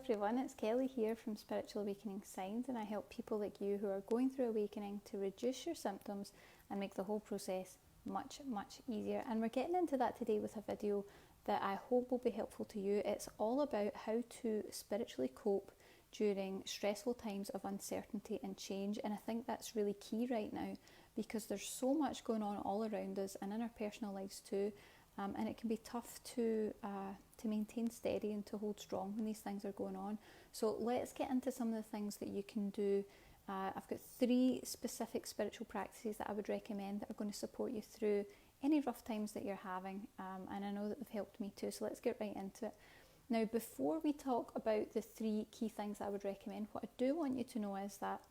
everyone, it's Kelly here from Spiritual Awakening Signs, and I help people like you who are going through awakening to reduce your symptoms and make the whole process much easier. And we're getting into that today with a video that I hope will be helpful to you. It's all about how to spiritually cope during stressful times of uncertainty and change, and I think that's really key right now because there's so much going on all around us and in our personal lives too. And it can be tough to maintain steady and to hold strong when these things are going on. So let's get into some of the things that you can do. I've got 3 specific spiritual practices that I would recommend that are going to support you through any rough times that you're having. And I know that they've helped me too, so let's get right into it. Now, before we talk about the 3 key things I would recommend, what I do want you to know is that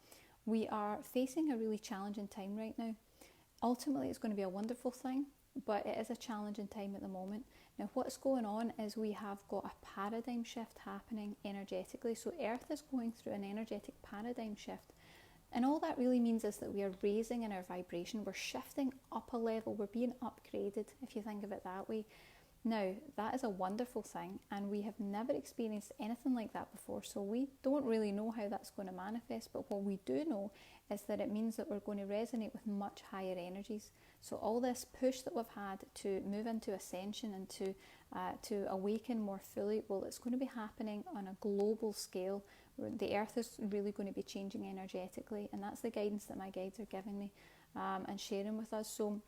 we are facing a really challenging time right now. Ultimately, it's going to be a wonderful thing, but it is a challenging time at the moment. Now, what's going on is we have got a paradigm shift happening energetically. So Earth is going through an energetic paradigm shift. And all that really means is that we are raising in our vibration. We're shifting up a level. We're being upgraded, if you think of it that way. Now, that is a wonderful thing, and we have never experienced anything like that before, so we don't really know how that's going to manifest, but what we do know is that it means that we're going to resonate with much higher energies. So all this push that we've had to move into ascension and to awaken more fully, well, it's going to be happening on a global scale. The Earth is really going to be changing energetically, and that's the guidance that my guides are giving me and sharing with us. So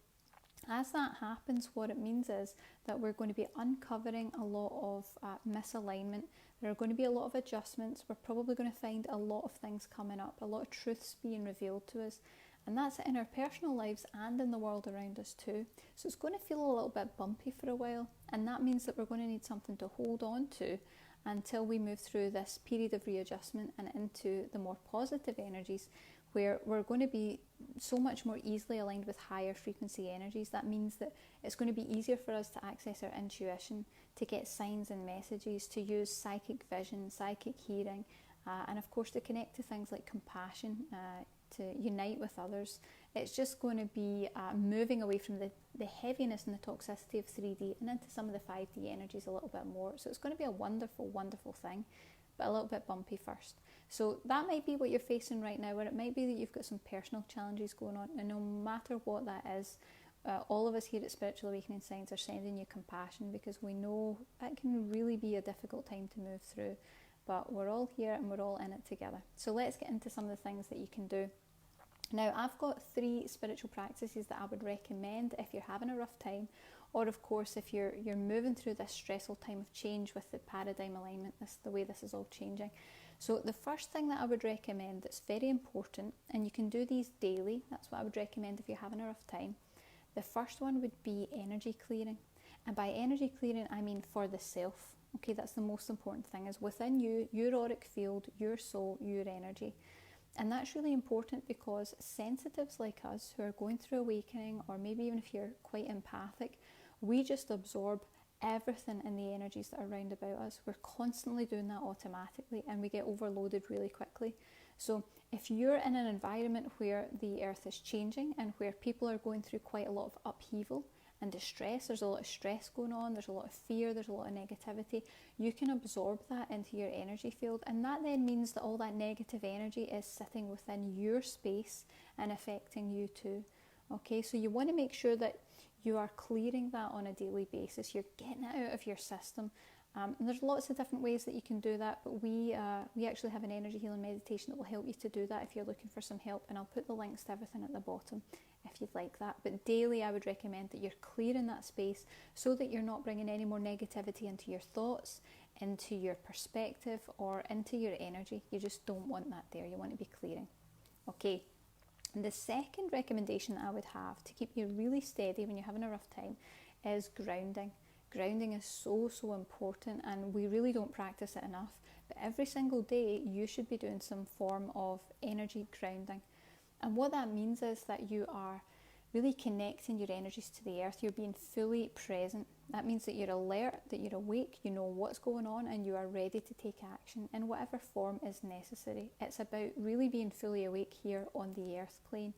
as that happens, what it means is that we're going to be uncovering a lot of misalignment. There are going to be a lot of adjustments. We're probably going to find a lot of things coming up, a lot of truths being revealed to us. And that's in our personal lives and in the world around us too. So it's going to feel a little bit bumpy for a while. And that means that we're going to need something to hold on to until we move through this period of readjustment and into the more positive energies, where we're going to be so much more easily aligned with higher frequency energies. That means that it's going to be easier for us to access our intuition, to get signs and messages, to use psychic vision, psychic hearing, and of course to connect to things like compassion, to unite with others. It's just going to be moving away from the heaviness and the toxicity of 3D and into some of the 5D energies a little bit more. So it's going to be a wonderful thing, but a little bit bumpy first. So that might be what you're facing right now, or it might be that you've got some personal challenges going on. And no matter what that is, all of us here at Spiritual Awakening Signs are sending you compassion, because we know that can really be a difficult time to move through. But we're all here and we're all in it together. So let's get into some of the things that you can do. Now, I've got 3 spiritual practices that I would recommend if you're having a rough time, or of course if you're moving through this stressful time of change with the paradigm alignment, the way this is all changing. So the first thing that I would recommend that's very important, and you can do these daily, that's what I would recommend if you're having a rough time. The first one would be energy clearing. And by energy clearing, I mean for the self. Okay, that's the most important thing, is within you, your auric field, your soul, your energy. And that's really important because sensitives like us who are going through awakening, or maybe even if you're quite empathic, we just absorb everything in the energies that are around about us. We're constantly doing that automatically, and we get overloaded really quickly. So if you're in an environment where the earth is changing and where people are going through quite a lot of upheaval and distress, there's a lot of stress going on, there's a lot of fear, there's a lot of negativity, you can absorb that into your energy field, and that then means that all that negative energy is sitting within your space and affecting you too. Okay, so you want to make sure that you are clearing that on a daily basis. You're getting it out of your system. And there's lots of different ways that you can do that, but we actually have an energy healing meditation that will help you to do that if you're looking for some help, and I'll put the links to everything at the bottom if you'd like that. But daily I would recommend that you're clearing that space so that you're not bringing any more negativity into your thoughts, into your perspective, or into your energy. You just don't want that there. You want to be clearing. Okay. And the second recommendation that I would have to keep you really steady when you're having a rough time is grounding. Grounding is so important, and we really don't practice it enough. But every single day you should be doing some form of energy grounding. And what that means is that you are really connecting your energies to the earth. You're being fully present. That means that you're alert, that you're awake, you know what's going on, and you are ready to take action in whatever form is necessary. It's about really being fully awake here on the earth plane.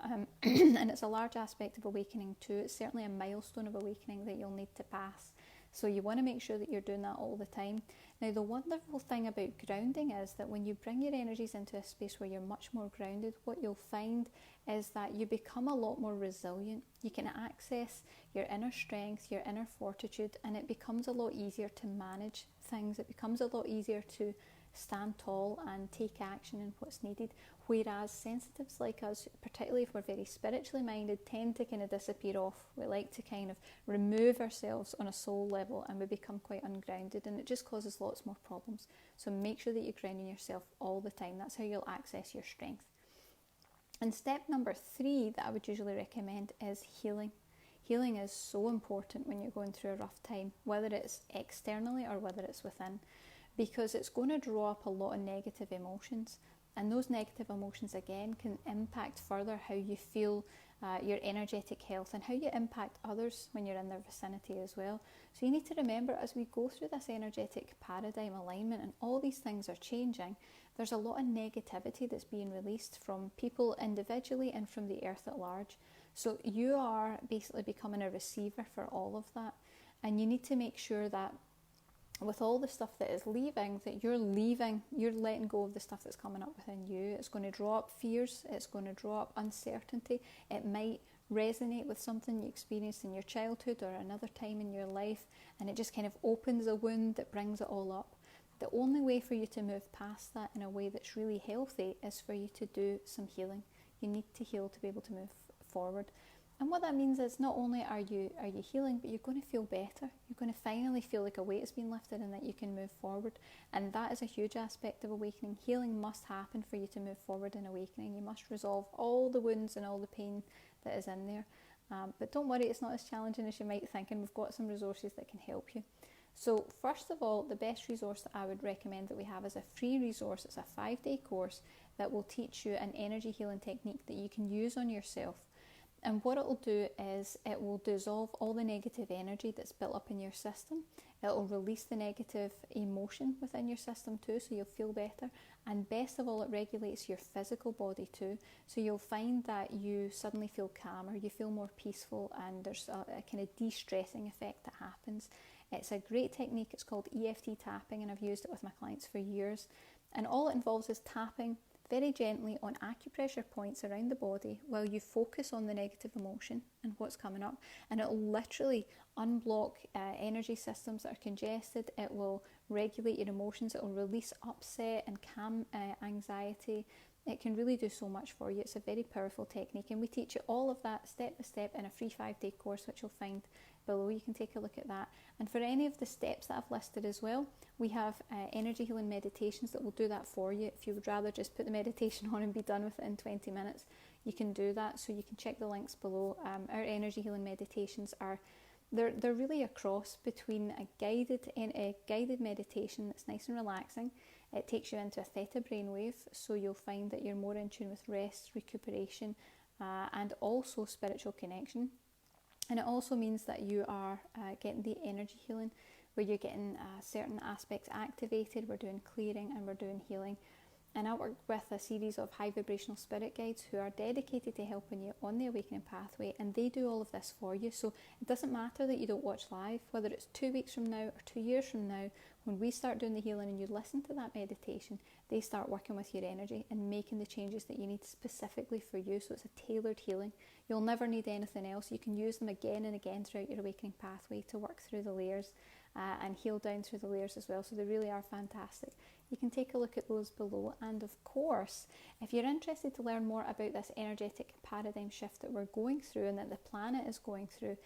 And it's a large aspect of awakening too. It's certainly a milestone of awakening that you'll need to pass. So you want to make sure that you're doing that all the time. Now, the wonderful thing about grounding is that when you bring your energies into a space where you're much more grounded, what you'll find is that you become a lot more resilient. You can access your inner strength, your inner fortitude, and it becomes a lot easier to manage things. It becomes a lot easier to stand tall and take action in what's needed, whereas sensitives like us, particularly if we're very spiritually minded, tend to kind of disappear off. We like to kind of remove ourselves on a soul level, and we become quite ungrounded, and it just causes lots more problems. So make sure that you're grounding yourself all the time. That's how you'll access your strength. And step number 3 that I would usually recommend is healing. Healing is so important when you're going through a rough time, whether it's externally or whether it's within, because it's going to draw up a lot of negative emotions, and those negative emotions again can impact further how you feel, your energetic health, and how you impact others when you're in their vicinity as well. So you need to remember, as we go through this energetic paradigm alignment and all these things are changing, there's a lot of negativity that's being released from people individually and from the earth at large. So you are basically becoming a receiver for all of that, and you need to make sure that with all the stuff that is leaving, that you're letting go of the stuff that's coming up within you. It's going to draw up fears, it's going to draw up uncertainty. It might resonate with something you experienced in your childhood or another time in your life, and it just kind of opens a wound that brings it all up. The only way for you to move past that in a way that's really healthy is for you to do some healing. You need to heal to be able to move forward. And what that means is not only are you healing, but you're going to feel better. You're going to finally feel like a weight has been lifted and that you can move forward. And that is a huge aspect of awakening. Healing must happen for you to move forward in awakening. You must resolve all the wounds and all the pain that is in there. But don't worry, it's not as challenging as you might think, and we've got some resources that can help you. So first of all, the best resource that I would recommend that we have is a free resource. It's a 5-day course that will teach you an energy healing technique that you can use on yourself. And what it will do is it will dissolve all the negative energy that's built up in your system. It will release the negative emotion within your system too, so you'll feel better. And best of all, it regulates your physical body too. So you'll find that you suddenly feel calmer, you feel more peaceful, and there's a kind of de-stressing effect that happens. It's a great technique. It's called EFT Tapping, and I've used it with my clients for years. And all it involves is tapping very gently on acupressure points around the body while you focus on the negative emotion and what's coming up, and it will literally unblock energy systems that are congested. It will regulate your emotions. It will release upset and calm anxiety. It can really do so much for you. It's a very powerful technique, and we teach you all of that step by step in a free 5-day course, which you'll find below. You can take a look at that. And for any of the steps that I've listed as well, we have energy healing meditations that will do that for you. If you would rather just put the meditation on and be done with it in 20 minutes, you can do that. So you can check the links below. Our energy healing meditations they're really a cross between a guided meditation that's nice and relaxing. It takes you into a theta brainwave, so you'll find that you're more in tune with rest, recuperation, and also spiritual connection. And it also means that you are getting the energy healing, where you're getting certain aspects activated. We're doing clearing and we're doing healing. And I work with a series of high vibrational spirit guides who are dedicated to helping you on the awakening pathway, and they do all of this for you. So it doesn't matter that you don't watch live, whether it's 2 weeks from now or 2 years from now. When we start doing the healing and you listen to that meditation, they start working with your energy and making the changes that you need specifically for you. So it's a tailored healing. You'll never need anything else. You can use them again and again throughout your awakening pathway to work through the layers and heal down through the layers as well. So they really are fantastic. You can take a look at those below. And of course, if you're interested to learn more about this energetic paradigm shift that we're going through and that the planet is going through,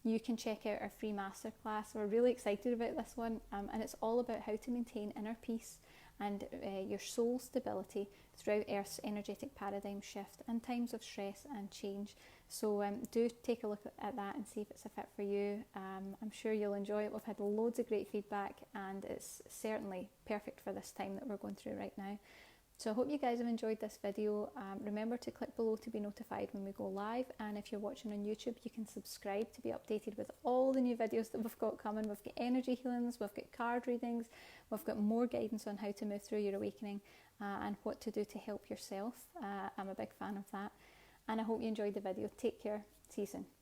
you can check out our free masterclass. We're really excited about this one, and it's all about how to maintain inner peace and your soul stability throughout Earth's energetic paradigm shift and times of stress and change. So do take a look at that and see if it's a fit for you. I'm sure you'll enjoy it. We've had loads of great feedback, and it's certainly perfect for this time that we're going through right now. So I hope you guys have enjoyed this video. Remember to click below to be notified when we go live, and if you're watching on YouTube, you can subscribe to be updated with all the new videos that we've got coming. We've got energy healings, we've got card readings, we've got more guidance on how to move through your awakening and what to do to help yourself. I'm a big fan of that, and I hope you enjoyed the video. Take care. See you soon.